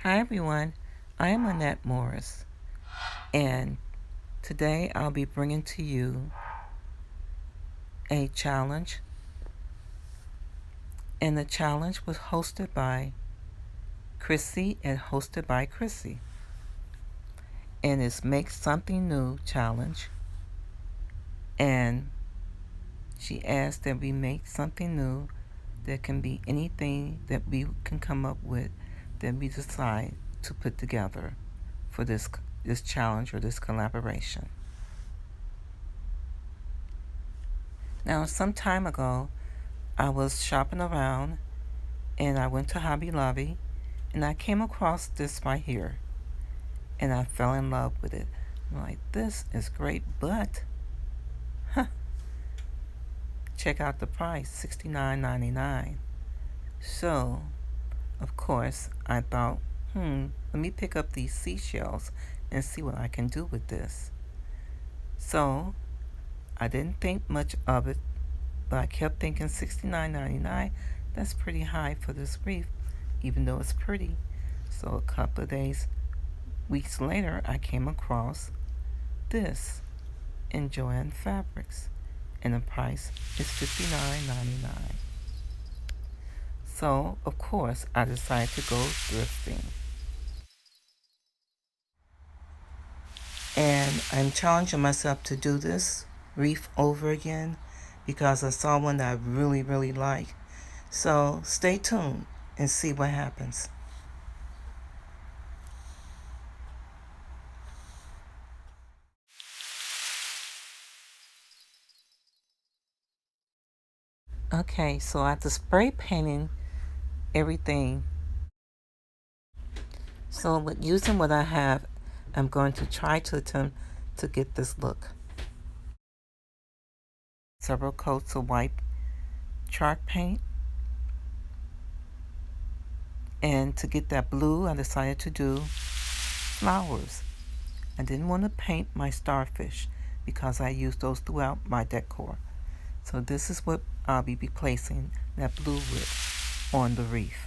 Hi everyone, I am Annette Morris, and today I'll be bringing to you a challenge, and the challenge was hosted by Krssie and Hostedbykrssie, and it's Make Something New challenge, and she asked that we make something new that can be anything that we can come up with that we decide to put together for this challenge or this collaboration. Now, some time ago, I was shopping around and I went to Hobby Lobby and I came across this right here and I fell in love with it. I'm like, this is great, but check out the price, $69.99. So, of course, I thought, let me pick up these seashells and see what I can do with this. So, I didn't think much of it, but I kept thinking $69.99, that's pretty high for this wreath, even though it's pretty. So a couple of weeks later, I came across this in Joann Fabrics, and the price is $59.99. So, of course, I decided to go thrifting. And I'm challenging myself to do this wreath over again because I saw one that I really, really like. So stay tuned and see what happens. Okay, so after spray painting everything, so with using what I have, I'm going to try to attempt to get this look. Several coats of white chalk paint. And to get that blue, I decided to do flowers. I didn't want to paint my starfish because I used those throughout my decor. So this is what I'll be placing that blue with on the wreath.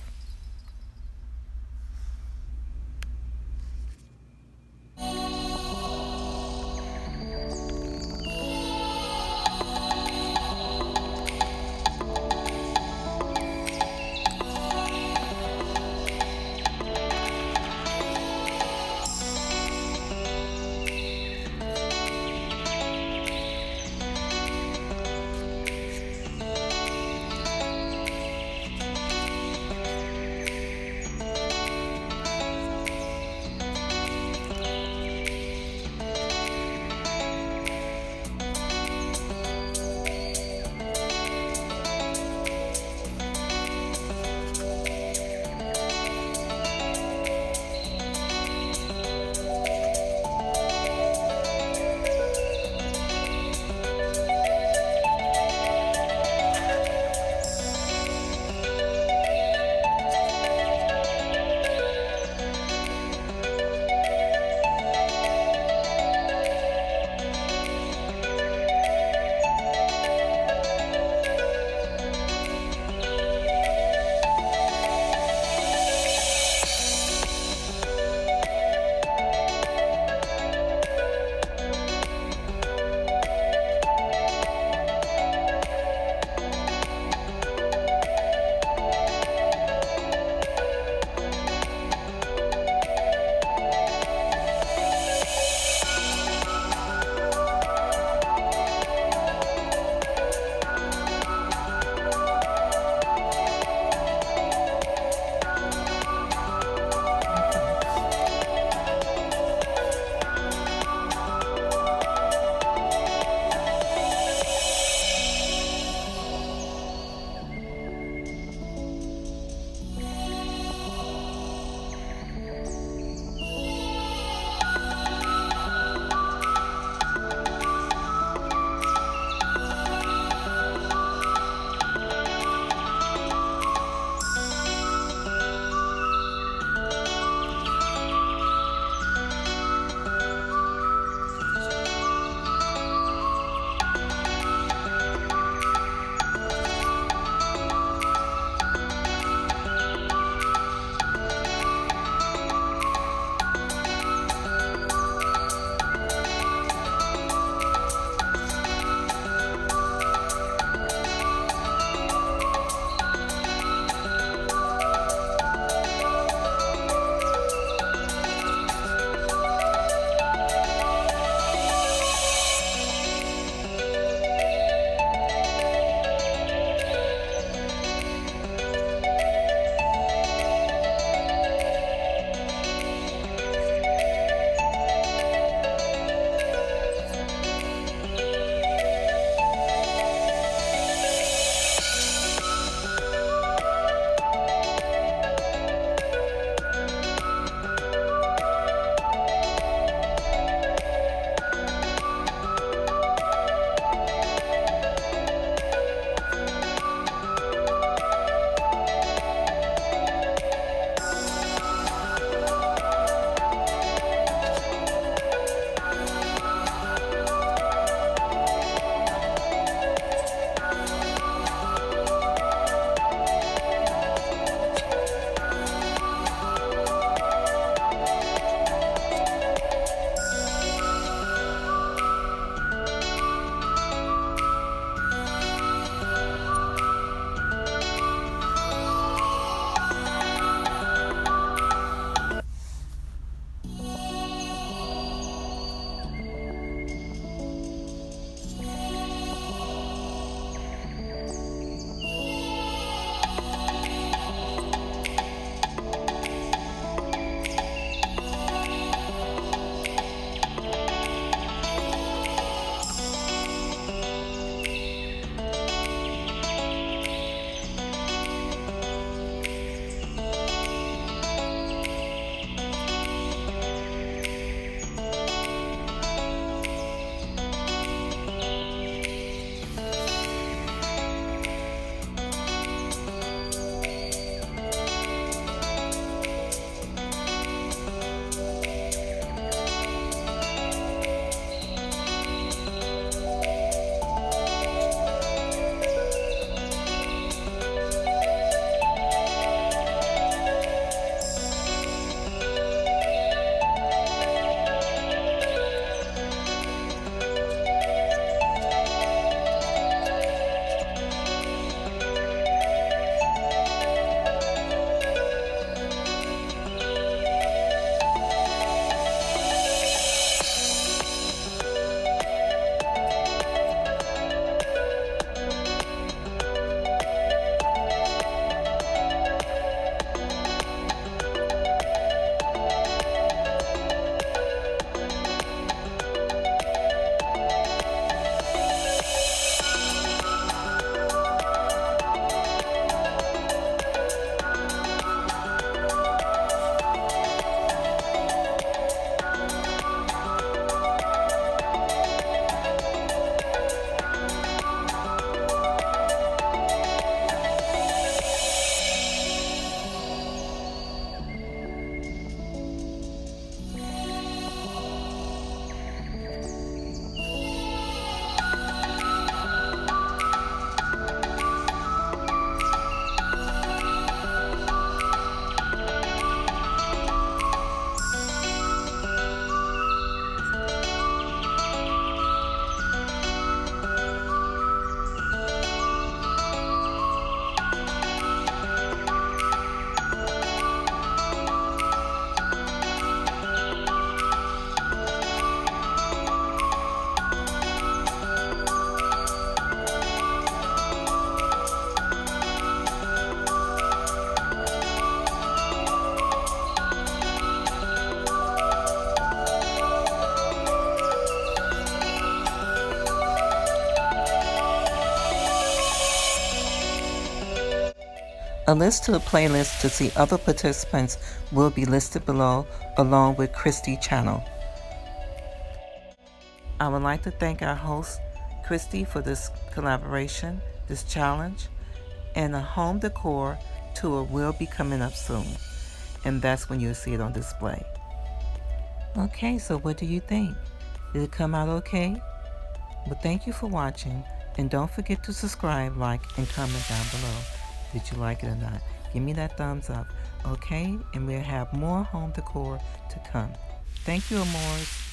A list to the playlist to see other participants will be listed below, along with Krssie channel. I would like to thank our host, Krssie, for this collaboration, this challenge, and a home decor tour will be coming up soon. And that's when you'll see it on display. Okay, so what do you think? Did it come out okay? Well, thank you for watching, and don't forget to subscribe, like, and comment down below. Did you like it or not? Give me that thumbs up, okay? And we'll have more home decor to come. Thank you, amores.